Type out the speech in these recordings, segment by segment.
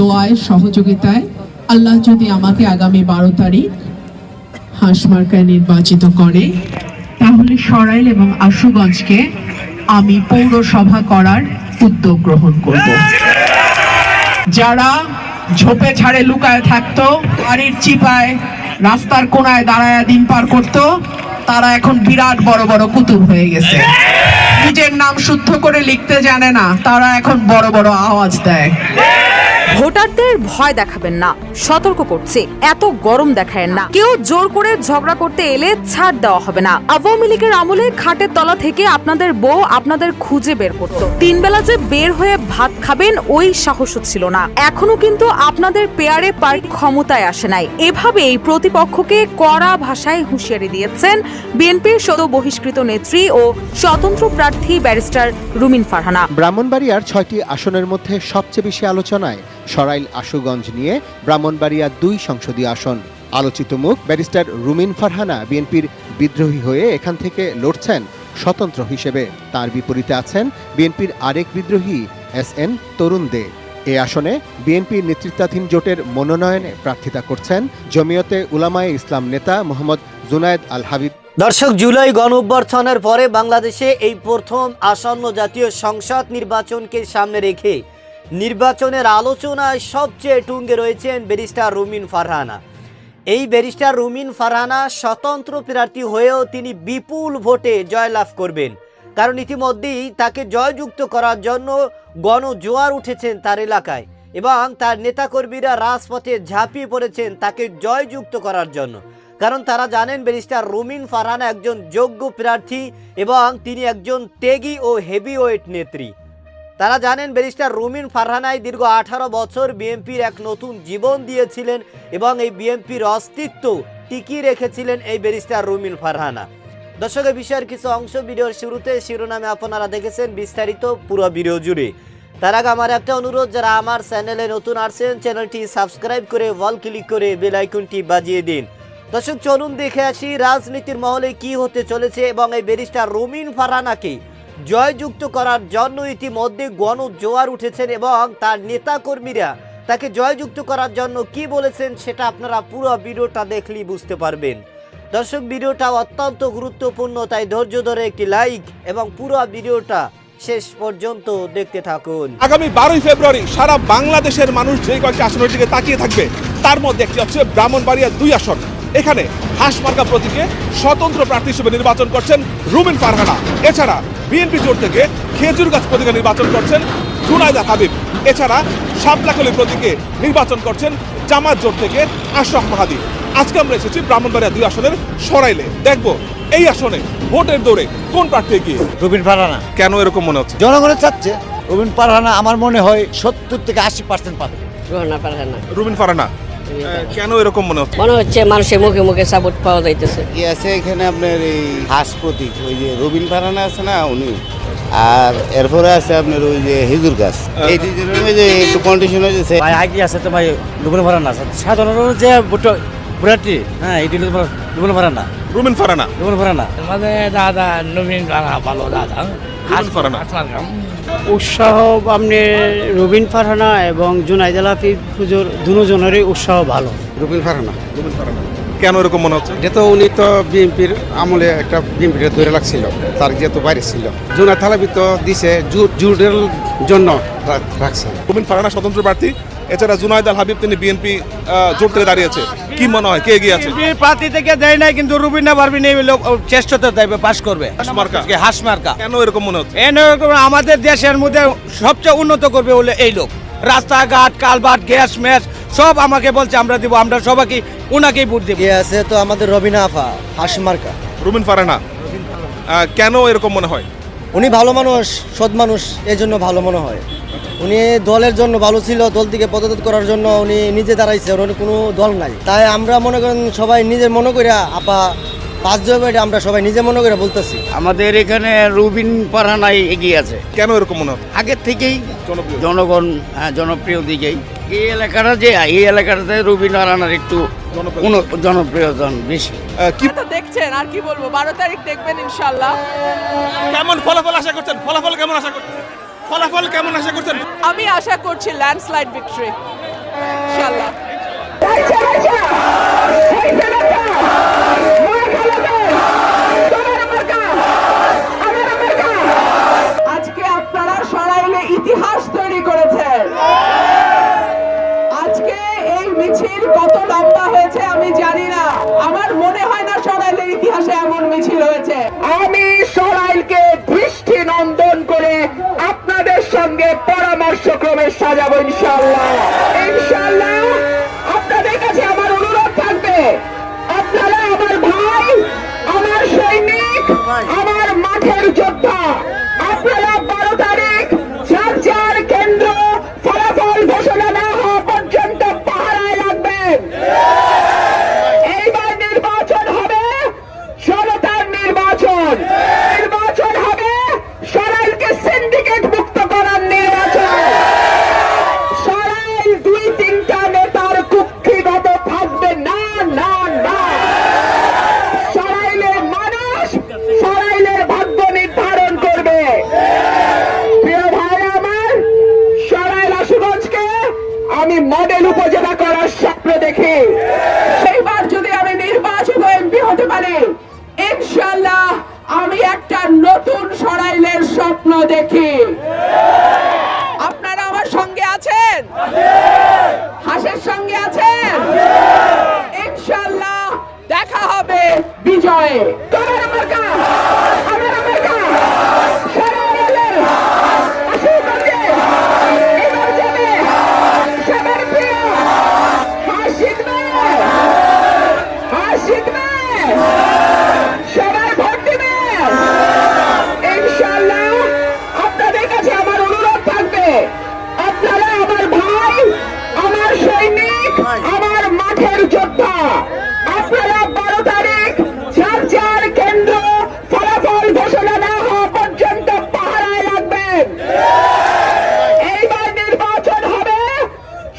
দোয়ায় সহযোগিতায় আল্লাহ যদি আমাকে আগামী 12 তারিখ হাঁসমার্কায় নির্বাচিত করে, তাহলে সরাইল এবং আশুগঞ্জকে আমি পৌরসভা করার উদ্যোগ গ্রহণ করব। যারা ঝোপে ঝাড়ে লুকায় থাকতো, বাড়ির চিপায় রাস্তার কোনায় দাঁড়ায় দিন পার করতো, তারা এখন বিরাট বড় বড় কুতুব হয়ে গেছে। নিজের নাম শুদ্ধ করে লিখতে জানে না, তারা এখন বড় বড় আওয়াজ দেয়। ভোটারদের ভয় দেখাবেন না, সতর্ক করছে, এত গরম দেখায়েন না। কেউ জোর করে ঝগড়া করতে এলে ছাড় দেওয়া হবে না। আওয়ামী লীগের আমলে খাটের তলা থেকে আপনাদের বউ আপনাদের খুঁজে বের করত। 3 বেলা যে বের হয়ে ভাত খাবেন ওই সাহসও ছিল না। এখনো কিন্তু আপনাদের পেয়ারে পার্টি ক্ষমতায় আসে নাই। এভাবেই প্রতিপক্ষকে কড়া ভাষায় হুঁশিয়ারি দিয়েছেন বিএনপির সদ্য বহিষ্কৃত নেত্রী ও স্বতন্ত্র প্রার্থী ব্যারিস্টার রুমিন ফারহানা। ব্রাহ্মণবাড়িয়ার 6টি আসনের মধ্যে সবচেয়ে বেশি আলোচনায় সরাইল আশুগঞ্জ নিয়ে ব্রাহ্মণবাড়িয়া 2 সংসদীয় আসন। আলোচিত মুখ ব্যারিস্টার রুমিন ফারহানা বিএনপির বিদ্রোহী হয়ে এখান থেকে লড়ছেন স্বতন্ত্র হিসেবে। তার বিপরীতে আছেন বিএনপির আরেক বিদ্রোহী SN তরুণ দে। এই আসনে বিএনপির নেতৃত্বাধীন জোটের মনোনয়নে প্রার্থিতা করছেন জমিয়তে উলামায়ে ইসলাম নেতা মোহাম্মদ জুনায়েদ আল হাবিব। দর্শক, জুলাই গণঅভ্যুত্থানের পরে বাংলাদেশে এই প্রথম আসন্ন জাতীয় সংসদ নির্বাচনকে সামনে রেখে নির্বাচনের আলোচনায় সবচেয়ে তুঙ্গে রয়েছেন ব্যারিস্টার রুমিন ফারহানা। এই ব্যারিস্টার রুমিন ফারহানা স্বতন্ত্র প্রার্থী হয়েও তিনি বিপুল ভোটে জয়লাভ করবেন, কারণ ইতিমধ্যেই তাকে জয়যুক্ত করার জন্য গণজোয়ার উঠেছেন তার এলাকায় এবং তার নেতাকর্মীরা রাজপথে ঝাঁপিয়ে পড়েছেন তাকে জয়যুক্ত করার জন্য। কারণ তারা জানেন ব্যারিস্টার রুমিন ফারহানা একজন যোগ্য প্রার্থী এবং তিনি একজন ত্যাগী ও হেভিওয়েট নেত্রী। তারা জানেন ব্যারিস্টার রুমিন ফারহানাই দীর্ঘ 18 বছর বিএনপির এক নতুন জীবন দিয়েছিলেন এবং এই বিএনপির অস্তিত্ব টিকিয়ে রেখেছিলেন এই ব্যারিস্টার রুমিন ফারহানা। দর্শকের বিষয়ের কিছু অংশ ভিডিওর শুরুতে শিরোনামে আপনারা দেখেছেন, বিস্তারিত পুরো ভিডিও জুড়ে। তার আগে আমার একটা অনুরোধ, যারা আমার চ্যানেলে নতুন আসছেন চ্যানেলটি সাবস্ক্রাইব করে অল ক্লিক করে বেল আইকনটি বাজিয়ে দিন। দর্শক, চলুন দেখে আসি রাজনীতির মহলে কি হতে চলেছে এবং এই ব্যারিস্টার রুমিন ফারহানাকে জয়যুক্ত করার জন্য ইতিমধ্যে গণজোয়ার উঠেছেন এবং তার নেতাকর্মীরা তাকে জয়যুক্ত করার জন্য কি বলেছেন সেটা আপনারা পুরো ভিডিওটা দেখলেই বুঝতে পারবেন। দর্শক, ভিডিওটা অত্যন্ত গুরুত্বপূর্ণ, তাই ধৈর্য ধরে একটি লাইক এবং পুরো ভিডিওটা শেষ পর্যন্ত দেখতে থাকুন। আগামী 12 ফেব্রুয়ারি সারা বাংলাদেশের মানুষ যে কয়েকটি আসনের দিকে তাকিয়ে থাকবে, তার মধ্যে একটি হচ্ছে ব্রাহ্মণবাড়িয়া 2 আসন। এখানে হাঁসমার্কা প্রতীকে স্বতন্ত্র প্রার্থী হিসেবে নির্বাচন করছেন রুমিন ফারহানা। এছাড়া বিএনপি জোট থেকে খেজুর গাছ প্রতীকে নির্বাচন করছেন জুনায়েদ আল হাবিব। এছাড়া শাপলাকলি প্রতীকে নির্বাচন করছেন জামাত জোট থেকে আশরাফ মাহাদি। আজকে আমরা এসেছি ব্রাহ্মণবাড়িয়া 2 আসনের সরাইলে। দেখবো এই আসনে ভোটের দৌড়ে কোন প্রার্থী এগিয়ে। রুমিন ফারহানা। কেন এরকম মনে হচ্ছে? জনগণের চাচ্ছে রুমিন ফারহানা, আমার মনে হয় 70 থেকে 80% পাবে। রুমিন ফারহানা কেন এরকম মনে হচ্ছে? মনে হচ্ছে মানুষের মুখে মুখে সাপোর্ট পাওয়া যাইতেছে। কি আছে এখানে আপনার এই হাঁস প্রতীক, ওই যে রুমিন ফারহানা আছে না উনি, আর এরপরে আছে আপনার ওই যে হিজুর গাছ। এই দুজনের যে একটু কন্ডিশন হয়েছে ভাই আগে আছে তো ভাই রুমিন ফারহানা আছে। সাধারণ যে বুড়াটি, হ্যাঁ এটি রুমিন ফারহানা। রুমিন ফারহানা। রুমিন ফারহানা আমাদের দাদা নবীন ফারহানা ভালো দাদা। রুমিন ফারহানা উৎসাহ আপনি রুবিন ফারহানা এবং জুনায়েদ আল হাবিব হুজুর দুজনেরই উৎসাহ ভালো। রুমিন ফারহানা। রুমিন ফারহানা কেন এরকম মনে হচ্ছে? এটা তো উনি তো বিএনপির আমলে একটা বিএনপির ধরে লাগছিল, তার যেহেতু বাইরে ছিল। জুনায়েদ আল হাবিব তো দিছে জুটের জন্য রাখছে। রুমিন ফারহানা স্বতন্ত্র প্রার্থী, এছাড়া জুনায়েদ আল হাবিব তিনি বিএনপি জোট থেকে দাঁড়িয়েছে। কি মনে হয় কে এগিয়ে আছে? প্রার্থী থেকে দেয় নাই, কিন্তু রুবিনা পারবিন চেষ্টা তো দেবে, পাস করবে। হাঁসমার্কা কেন এরকম মনে হচ্ছে? আমাদের দেশের মধ্যে সবচেয়ে উন্নত করবে বলে এই লোক। রাস্তাঘাট, কালভার্ট, গ্যাস ম্যাস সব আমাকে বলছে আমরা দিব, আমরা সবাইকে উনাকেই ভোট দেব। আছে তো আমাদের রবিনা আফা, হাঁসমার্কা। রুমিন ফারহানা কেন এরকম মনে হয়? উনি ভালো মানুষ, সৎ মানুষ, এই জন্য ভালো মনে হয়। উনি দলের জন্য ভালো ছিল, দল থেকে পদত্যাগ করার জন্য উনি নিজে দাঁড়াইছে, ওর কোনো দল নাই। তাই আমরা মনে করেন সবাই নিজের মনে করে আপা 5 জয় আমরা সবাই নিজে মনে করে বলতেছি। আমাদের এখানে রুবিন ফারহানাই এগিয়ে আছে। কেন এরকম মনে হয়? আগের থেকেই জনগণ জনপ্রিয় দিকেই এই এলাকাটাতে রুবিন ফারহানার একটু জনপ্রিয়তা বেশি। কি দেখছেন আর কি বলবো, 12 তারিখ দেখবেন ইনশাআল্লাহ। কেমন ফলাফল আশা করছেন? ফলাফল কেমন আশা করছেন? আমি আশা করছি ল্যান্ডস্লাইড ভিক্টরি। ইনশাআল্লাহ। আজকে আপনারা সরাইলে ইতিহাস তৈরি করেছেন। আজকে এই মিছিল কত লম্বা হয়েছে আমি জানি না, আমার মনে হয় না সরাইলের ইতিহাসে এমন মিছিল হয়েছে। আমি সরাইলকে দৃষ্টি নন্দন করে আপনাদের সঙ্গে পরামর্শক্রমে সাজাবো ইনশাআল্লাহ। ইনশাআল্লাহ আপনাদের কাছে আমার অনুরোধ থাকবে, আপনারা আমার ভাই, আমার সৈনিক, আমার মাঠের যোদ্ধা, আপনারা 12 তারিখ যার যার কেন্দ্র ফলাফল ঘোষণা না হওয়া পর্যন্ত পাহারায় রাখবেন। এইবার নির্বাচন হবে জনতার নির্বাচন, নির্বাচন হবে সরাইলকে সিন্ডিকেট মুক্ত করার নির্বাচন। সরাইল 2-3টা নেতার কুক্ষিগত থাকবে না, না, না। সরাইলের মানুষ সরাইলের ভাগ্য নির্ধারণ করবে। প্রিয় ভাই আমার, সরাইল আশুগঞ্জকে আমি মডেল উপজেলা করার স্বপ্ন দেখি। সেইবার যদি আমি নির্বাচিত এমপি হতে পারি, ইনশাআল্লাহ আমি একটা নতুন সরাইলের স্বপ্ন দেখি। আপনারা আমার সঙ্গে আছেন? হাসের সঙ্গে আছেন? ইনশাআল্লাহ দেখা হবে বিজয়ে। তোমার মার্কা, আমার মার্কা, সরাইলের আশুগঞ্জে এবার যাবে সবার প্রিয় হাসিদ ভাই, হাসিদ ভাই, সবাই ভোট দিবে ইনশাআল্লাহ। আপনাদের কাছে আমার অনুরোধ থাকবে, আপনারা আমার ভাই, আমার সৈনিক, আমার মাঠের যোদ্ধা, আপনারা 12 তারিখ যার যার কেন্দ্র ফলাফল ঘোষণা না হওয়া পর্যন্ত পাহারায় রাখবেন। এইবার নির্বাচন হবে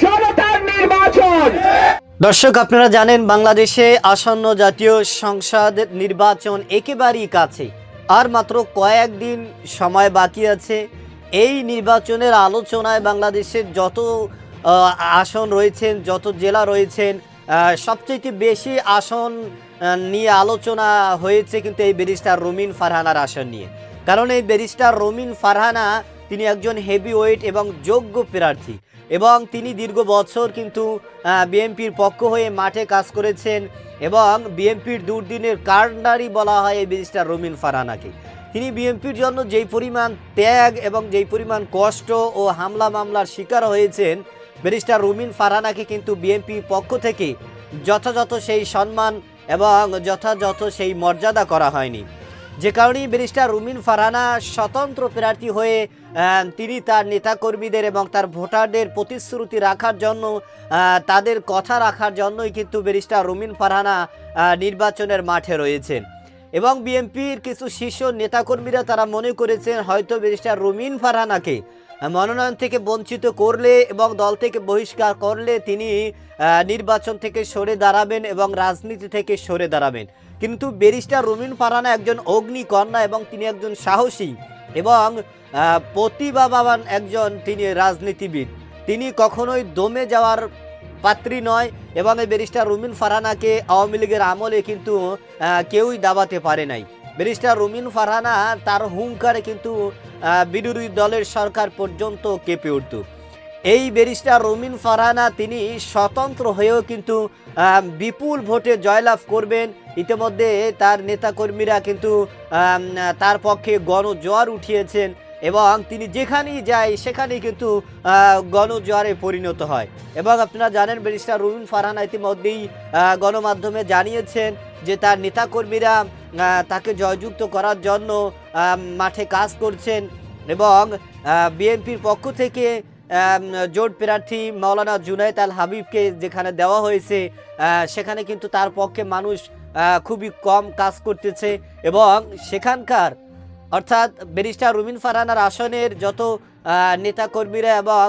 জনতার নির্বাচন। দর্শক, আপনারা জানেন বাংলাদেশে আসন্ন জাতীয় সংসদ নির্বাচন একেবারেই কাছে, আর মাত্র কয়েকদিন সময় বাকি আছে। এই নির্বাচনের আলোচনায় বাংলাদেশের যত আসন রয়েছেন, যত জেলা রয়েছেন, সবচেয়ে বেশি আসন নিয়ে আলোচনা হয়েছে কিন্তু এই ব্যারিস্টার রুমিন ফারহানার আসন নিয়ে। কারণ এই ব্যারিস্টার রুমিন ফারহানা তিনি একজন হেভিওয়েট এবং যোগ্য প্রার্থী, এবং তিনি দীর্ঘ বছর কিন্তু বিএনপির পক্ষ হয়ে মাঠে কাজ করেছেন, এবং বিএনপির দুর্দিনের কাণ্ডারি বলা হয় এই ব্যারিস্টার রুমিন ফারহানাকে। তিনি বিএনপির জন্য যেই পরিমাণ ত্যাগ এবং যেই পরিমাণ কষ্ট ও হামলা মামলার শিকার হয়েছেন, ব্যারিস্টার রুমিন ফারহানাকে কিন্তু বিএনপির পক্ষ থেকে যথাযথ সেই সম্মান এবং যথাযথ সেই মর্যাদা করা হয়নি। যে কারণেই ব্যারিস্টার রুমিন ফারহানা স্বতন্ত্র প্রার্থী হয়ে তিনি তার নেতাকর্মীদের এবং তার ভোটারদের প্রতিশ্রুতি রাখার জন্য, তাদের কথা রাখার জন্যই কিন্তু ব্যারিস্টার রুমিন ফারহানা নির্বাচনের মাঠে রয়েছেন। এবং বিএনপির কিছু শীর্ষ নেতাকর্মীরা তারা মনে করেছেন হয়তো ব্যারিস্টার রুমিন ফারহানাকে মনোনয়ন থেকে বঞ্চিত করলে এবং দল থেকে বহিষ্কার করলে তিনি নির্বাচন থেকে সরে দাঁড়াবেন এবং রাজনীতি থেকে সরে দাঁড়াবেন। কিন্তু ব্যারিস্টার রুমিন ফারহানা একজন অগ্নিকন্যা এবং তিনি একজন সাহসী এবং প্রতিভাবান একজন তিনি রাজনীতিবিদ। তিনি কখনোই দমে যাওয়ার পাত্রী নয়, এবং এই ব্যারিস্টার রুমিন ফারহানাকে আওয়ামী লীগের আমলে কিন্তু কেউই দাবাতে পারে নাই। ব্যারিস্টার রুমিন ফারহানা তার হুঙ্কারে কিন্তু বিরোধী দলের সরকার পর্যন্ত কেঁপে উঠত। এই ব্যারিস্টার রুমিন ফারহানা তিনি স্বতন্ত্র হয়েও কিন্তু বিপুল ভোটে জয়লাভ করবেন। ইতিমধ্যে তার নেতাকর্মীরা কিন্তু তার পক্ষে গণজোয়ার উঠিয়েছেন, এবং তিনি যেখানেই যায় সেখানেই কিন্তু গণজোয়ারে পরিণত হয়। এবং আপনারা জানেন ব্যারিস্টার রুমিন ফারহানা ইতিমধ্যেই গণমাধ্যমে জানিয়েছেন যে তার নেতাকর্মীরা তাকে জয়যুক্ত করার জন্য মাঠে কাজ করছেন, এবং বিএনপির পক্ষ থেকে জোট প্রার্থী মাওলানা জুনায়েদ আল হাবিবকে যেখানে দেওয়া হয়েছে সেখানে কিন্তু তার পক্ষে মানুষ খুবই কম কাজ করতেছে, এবং সেখানকার অর্থাৎ ব্যারিস্টার রুমিন ফারহানার আসনের যত নেতাকর্মীরা এবং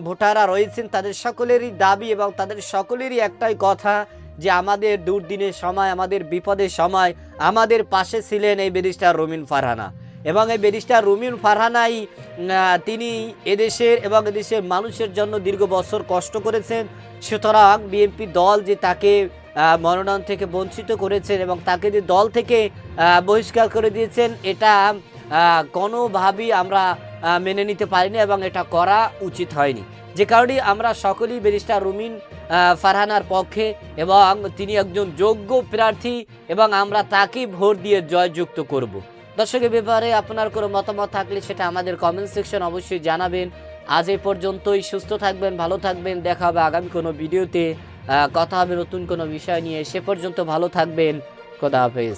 ভোটাররা রয়েছেন তাদের সকলেরই দাবি এবং তাদের সকলেরই একটাই কথা যে আমাদের দুর্দিনের সময়, আমাদের বিপদের সময় আমাদের পাশে ছিলেন এই ব্যারিস্টার রুমিন ফারহানা। এবং এই ব্যারিস্টার রুমিন ফারহানাই তিনি এদেশের এবং এদেশের মানুষের জন্য দীর্ঘ বছর কষ্ট করেছেন। সুতরাং বিএনপি দল যে তাকে মনোনয়ন থেকে বঞ্চিত করেছেন এবং তাকে যে দল থেকে বহিষ্কার করে দিয়েছেন, এটা কোনোভাবেই আমরা মেনে নিতে পারিনি এবং এটা করা উচিত হয়নি। যে কারণে আমরা সকলেই ব্যারিস্টার রুমিন ফারহানার পক্ষে এবং তিনি একজন যোগ্য প্রার্থী এবং আমরা তাকেই ভোট দিয়ে জয়যুক্ত করব। দর্শকের ব্যাপারে আপনার কোনো মতামত থাকলে সেটা আমাদের কমেন্ট সেকশন অবশ্যই জানাবেন। আজ এই পর্যন্তই। সুস্থ থাকবেন, ভালো থাকবেন। দেখা হবে আগামী কোনো ভিডিওতে, কথা হবে নতুন কোনো বিষয় নিয়ে। সে পর্যন্ত ভালো থাকবেন। খোদা হাফেজ।